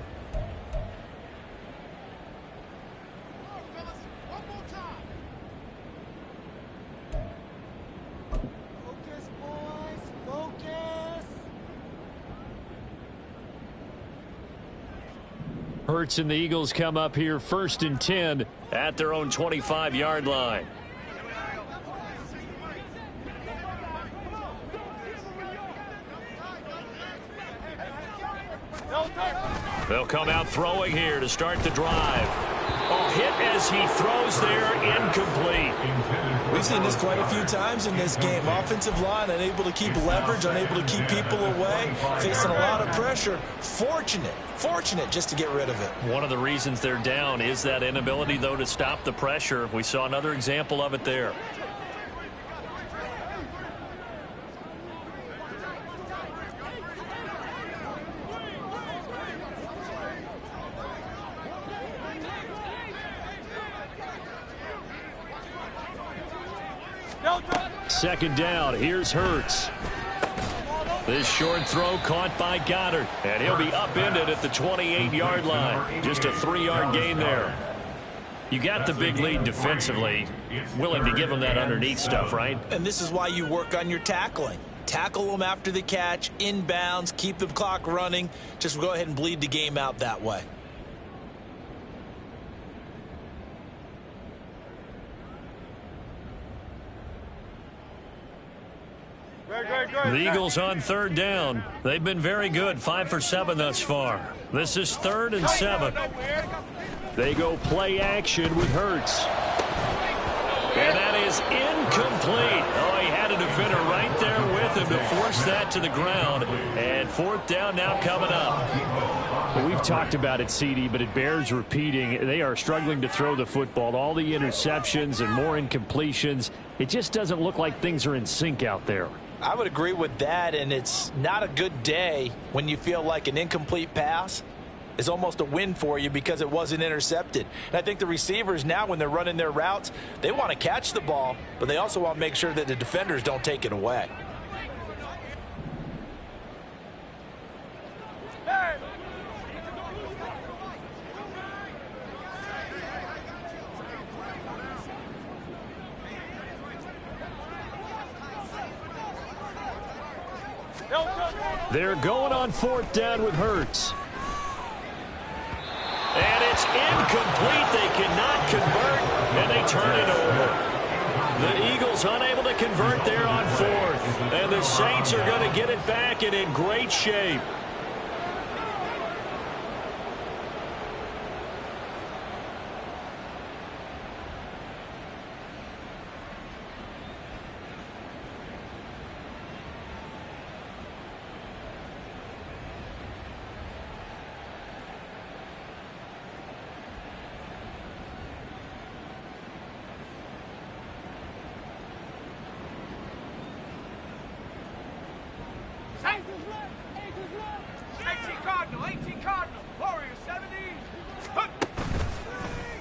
Hurts and the Eagles come up here 1st and 10 at their own 25-yard line. They'll come out throwing here to start the drive. Oh, hit as he throws there, incomplete. We've seen this quite a few times in this game. Offensive line unable to keep leverage, unable to keep people away, facing a lot of pressure. Fortunate just to get rid of it. One of the reasons they're down is that inability, though, to stop the pressure. We saw another example of it there. Second down. Here's Hurts. This short throw caught by Goddard, and he'll be upended at the 28-yard line. Just a 3-yard gain there. You got the big lead defensively. Willing to give them that underneath stuff, right? And this is why you work on your tackling. Tackle them after the catch, inbounds, keep the clock running. Just go ahead and bleed the game out that way. The Eagles on 3rd down. They've been very good, 5 for 7 thus far. This is 3rd and 7. They go play action with Hurts. And that is incomplete. Oh, he had a defender right there with him to force that to the ground. And 4th down now coming up. Well, we've talked about it, CD, but it bears repeating. They are struggling to throw the football. All the interceptions and more incompletions. It just doesn't look like things are in sync out there. I would agree with that, and it's not a good day when you feel like an incomplete pass is almost a win for you because it wasn't intercepted. And I think the receivers now, when they're running their routes, they want to catch the ball, but they also want to make sure that the defenders don't take it away. They're going on 4th down with Hurts. And it's incomplete. They cannot convert, and they turn it over. The Eagles unable to convert there on 4th. And the Saints are going to get it back and in great shape.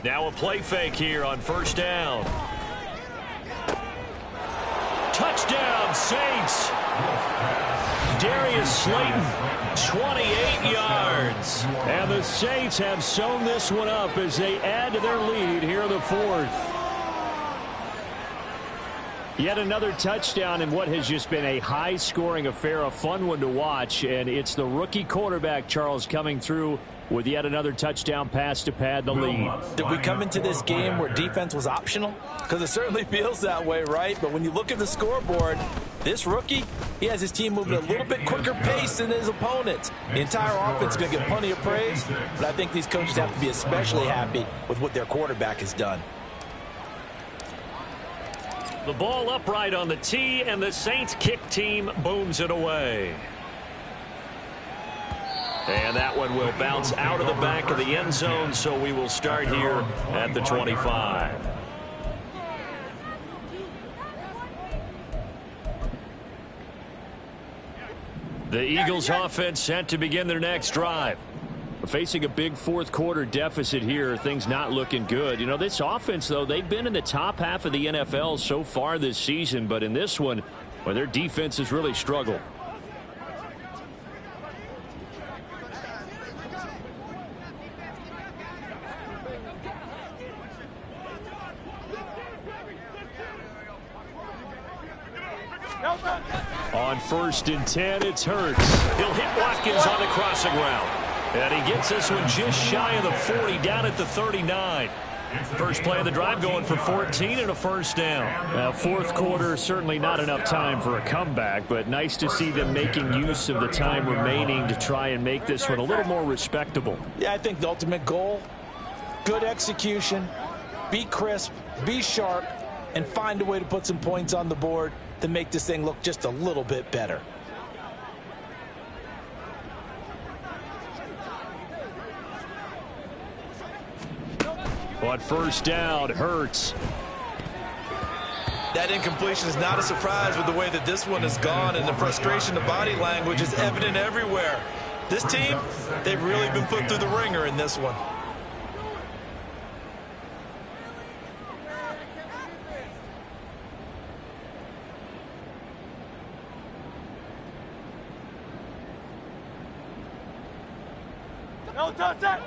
Now a play fake here on 1st down. Touchdown, Saints. Darius Slayton, 28 yards. And the Saints have sewn this one up as they add to their lead here in the 4th. Yet another touchdown in what has just been a high-scoring affair, a fun one to watch. And it's the rookie quarterback, Charles, coming through with yet another touchdown pass to pad the lead. Did we come into this game where defense was optional? Because it certainly feels that way, right? But when you look at the scoreboard, this rookie, he has his team moving at a little bit quicker pace than his opponents. The entire offense is going to get plenty of praise, but I think these coaches have to be especially happy with what their quarterback has done. The ball upright on the tee, and the Saints kick team booms it away. And that one will bounce out of the back of the end zone, so we will start here at the 25. The Eagles offense set to begin their next drive. Facing a big 4th quarter deficit here, things not looking good. You know, this offense, though, they've been in the top half of the NFL so far this season, but in this one, well, their defense has really struggled. On 1st and 10, it's Hurts. He'll hit Watkins on the crossing route. And he gets this one just shy of the 40, down at the 39. First play of the drive going for 14 and a first down. Now, fourth quarter, certainly not enough time for a comeback, but nice to see them making use of the time remaining to try and make this one a little more respectable. Yeah, I think the ultimate goal, good execution, be crisp, be sharp, and find a way to put some points on the board to make this thing look just a little bit better. On first down, Hurts. That incompletion is not a surprise with the way that this one has gone, and the frustration, the body language is evident everywhere. This team, they've really been put through the ringer in this one.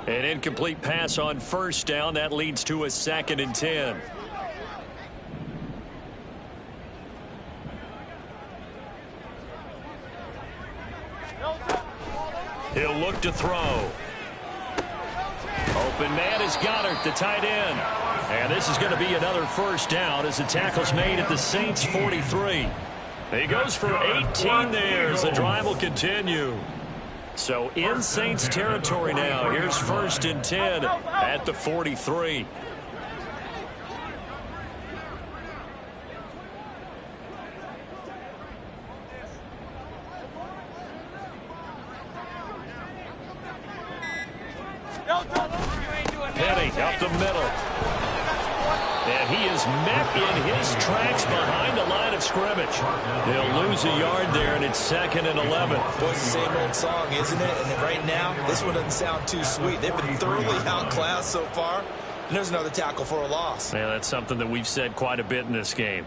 An incomplete pass on first down. That leads to a 2nd and 10. He'll look to throw. Open man is Goddard, the tight end. And this is going to be another first down as the tackle's made at the Saints 43. He goes for 18 there as the drive will continue. So in Saints territory now. Here's 1st and 10 at the 43. Penny up the middle. And he is met in his tracks behind the line of scrimmage. He'll lose a yard there, and it's 2nd and 11. Boy, it's the same old song, isn't it? And right now, this one doesn't sound too sweet. They've been thoroughly outclassed so far. And there's another tackle for a loss. Yeah, that's something that we've said quite a bit in this game.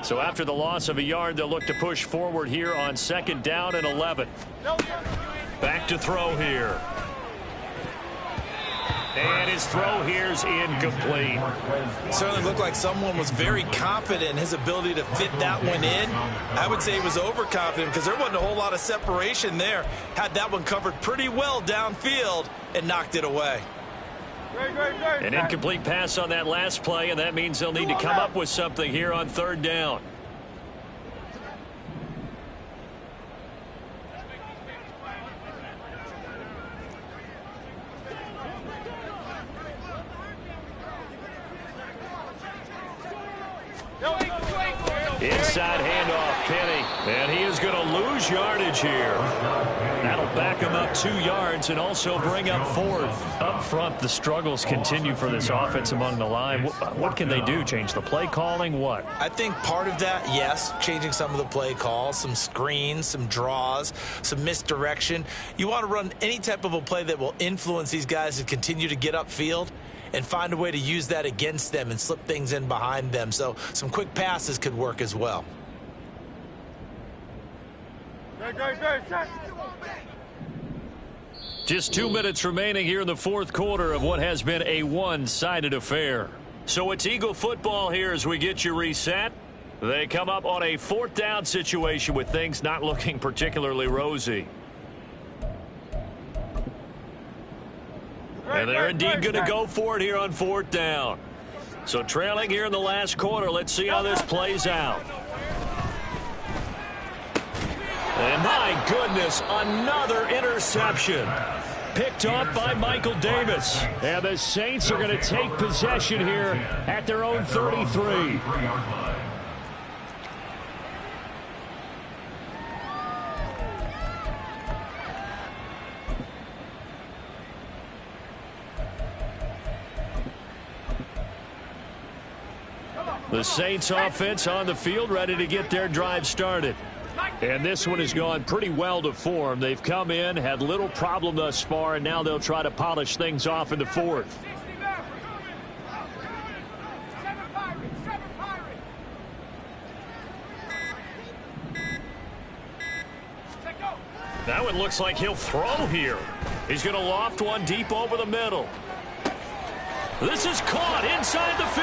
So after the loss of a yard, they'll look to push forward here on 2nd down and 11. Back to throw here. And his throw here's incomplete. It certainly looked like someone was very confident in his ability to fit that one in. I would say he was overconfident because there wasn't a whole lot of separation there. Had that one covered pretty well downfield and knocked it away. An incomplete pass on that last play, and that means they'll need to come up with something here on 3rd down. Inside handoff, Penny. And he is going to lose yardage here. That'll back him up 2 yards and also bring up 4th. Up front, the struggles continue for this offense among the line. What can they do? Change the play calling? What? I think part of that, yes, changing some of the play calls, some screens, some draws, some misdirection. You want to run any type of a play that will influence these guys to continue to get upfield and find a way to use that against them and slip things in behind them. So some quick passes could work as well. Just 2 minutes remaining here in the 4th quarter of what has been a one-sided affair. So it's Eagle football here as we get you reset. They come up on a 4th down situation with things not looking particularly rosy. And they're indeed going to go for it here on 4th down. So trailing here in the last quarter. Let's see how this plays out. And my goodness, another interception. Picked off by Michael Davis. And the Saints are going to take possession here at their own 33. The Saints offense on the field, ready to get their drive started. And this one has gone pretty well to form. They've come in, had little problem thus far, and now they'll try to polish things off in the 4th. That one looks like he'll throw here. He's going to loft one deep over the middle. This is caught inside the 15.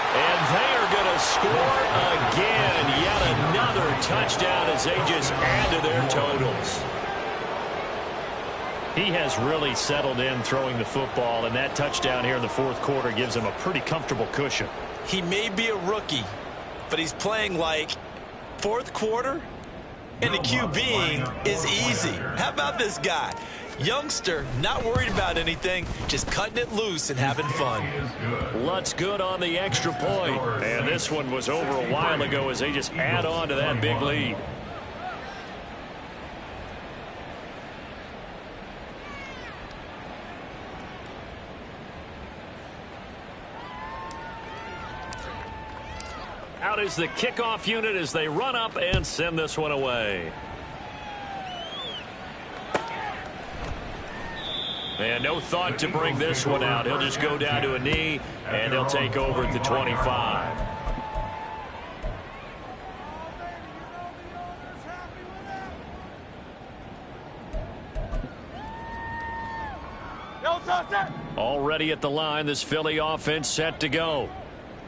And they are going to score again. Yet another touchdown as they just add to their totals. He has really settled in throwing the football, and that touchdown here in the fourth quarter gives him a pretty comfortable cushion. He may be a rookie, but he's playing like fourth quarter, and the QBing is easy. How about this guy? Youngster, not worried about anything, just cutting it loose and having fun. Lutz good on the extra point. And this one was over a while ago as they just add on to that big lead. Out is the kickoff unit as they run up and send this one away. And no thought to bring this one out. He'll just go down to a knee, and he'll take over at the 25. Already at the line, this Philly offense set to go.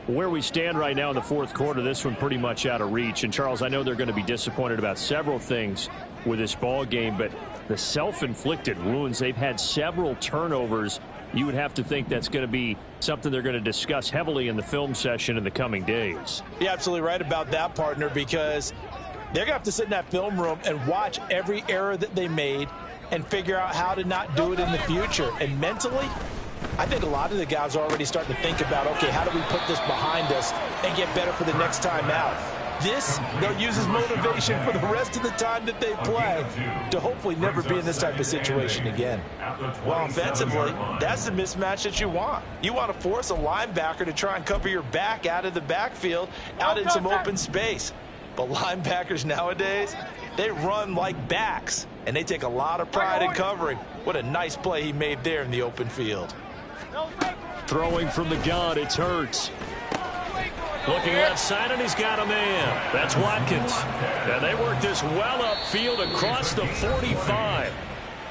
Where we stand right now in the fourth quarter, this one pretty much out of reach. And, Charles, I know they're going to be disappointed about several things with this ball game, but the self-inflicted wounds, they've had several turnovers. You would have to think that's going to be something they're going to discuss heavily in the film session in the coming days. You're absolutely right about that, partner, because they're going to have to sit in that film room and watch every error that they made and figure out how to not do it in the future. And mentally, I think a lot of the guys are already starting to think about, okay, how do we put this behind us and get better for the next time out? This, they'll use as motivation for the rest of the time that they play to hopefully never be in this type of situation again. Well, offensively, that's the mismatch that you want. You want to force a linebacker to try and cover your back out of the backfield, out in some open space. But linebackers nowadays, they run like backs, and they take a lot of pride in covering. What a nice play he made there in the open field. Throwing from the gun, it's Hurts. Looking left side, and he's got a man. That's Watkins. And they work this well upfield across the 45.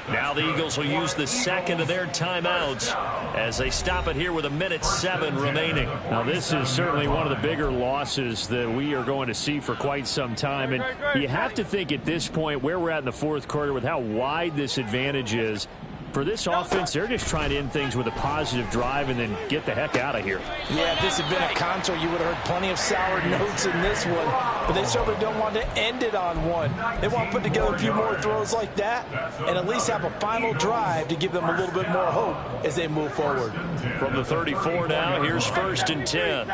Now the Eagles will use the second of their timeouts as they stop it here with 1:07 remaining. Now this is certainly one of the bigger losses that we are going to see for quite some time. And you have to think at this point where we're at in the fourth quarter with how wide this advantage is. For this offense, they're just trying to end things with a positive drive and then get the heck out of here. Yeah, if this had been a concert, you would have heard plenty of sour notes in this one. But they certainly don't want to end it on one. They want to put together a few more throws like that and at least have a final drive to give them a little bit more hope as they move forward. From the 34 now, here's 1st and 10.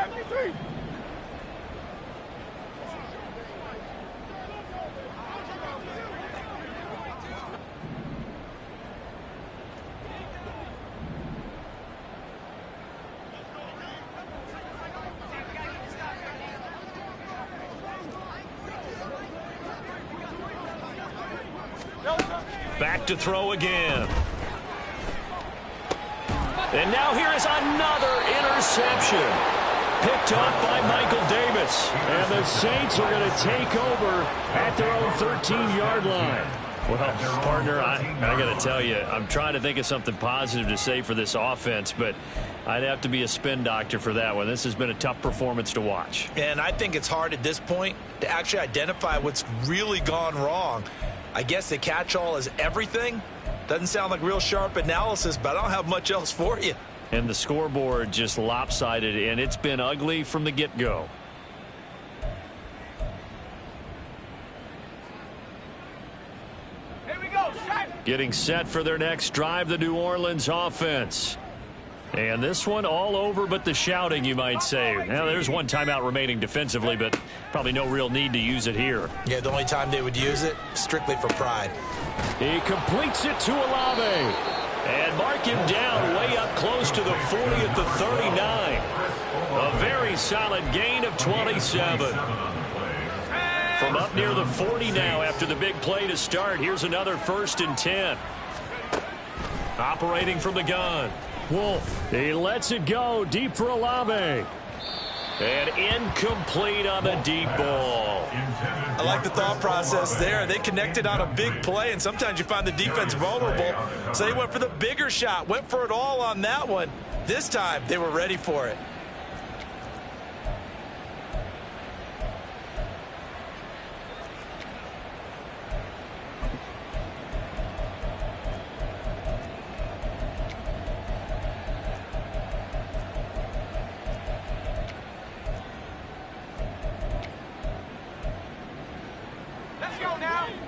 Back to throw again. And now here is another interception. Picked off by Michael Davis. And the Saints are going to take over at their own 13-yard line. Well, partner, I got to tell you, I'm trying to think of something positive to say for this offense, but I'd have to be a spin doctor for that one. This has been a tough performance to watch. And I think it's hard at this point to actually identify what's really gone wrong. I guess the catch-all is everything. Doesn't sound like real sharp analysis, but I don't have much else for you. And the scoreboard just lopsided, and it's been ugly from the get-go. Here we go, set. Getting set for their next drive, the New Orleans offense. And this one all over but the shouting, you might say. Now, there's one timeout remaining defensively, but probably no real need to use it here. Yeah, the only time they would use it, strictly for pride. He completes it to Olave. And mark him down way up close to the 40 at the 39. A very solid gain of 27. From up near the 40 now after the big play to start. Here's another 1st and 10. Operating from the gun. Wolf, he lets it go deep for Olave. And incomplete on the deep ball. I like the thought process there. They connected on a big play, and sometimes you find the defense vulnerable. So they went for the bigger shot, went for it all on that one. This time, they were ready for it.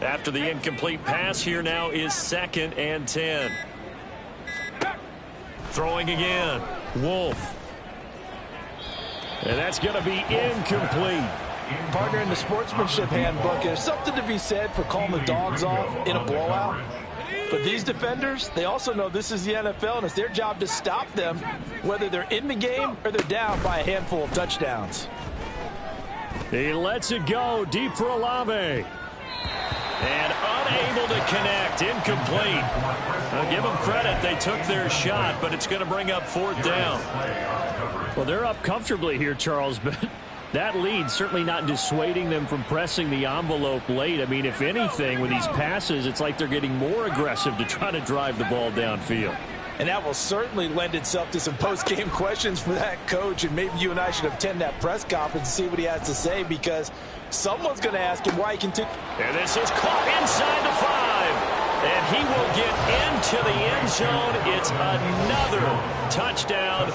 After the incomplete pass, here now is 2nd and 10. Throwing again. Wolf. And that's going to be incomplete. Partner, in the sportsmanship handbook, there's something to be said for calling the dogs off in a blowout. But these defenders, they also know this is the NFL, and it's their job to stop them, whether they're in the game or they're down by a handful of touchdowns. He lets it go deep for Olave. And unable to connect. Incomplete. I'll give them credit. They took their shot, but it's going to bring up 4th down. Well, they're up comfortably here, Charles, but that lead certainly not dissuading them from pressing the envelope late. I mean, if anything, with these passes, it's like they're getting more aggressive to try to drive the ball downfield. And that will certainly lend itself to some post-game questions for that coach, and maybe you and I should attend that press conference and see what he has to say, because someone's going to ask him why he continue. And this is caught inside the 5. And he will get into the end zone. It's another touchdown.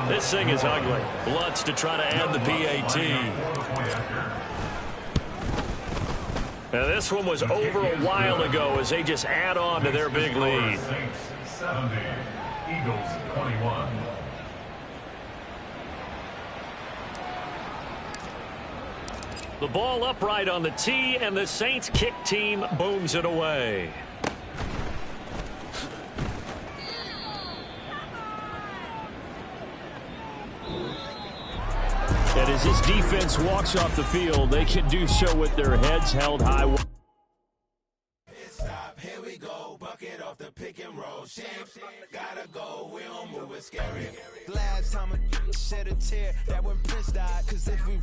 This thing is ugly. Lutz to try to end the PAT. Now this one was over a while ago as they just add on to their big lead. 70, Eagles 21. The ball upright on the tee, and the Saints kick team booms it away. And as this defense walks off the field, they can do so with their heads held high. Here we go, bucket off the pick and roll. Gotta go, we don't move it scary. Last time a shed a tear, that when Prince died, 'cause if we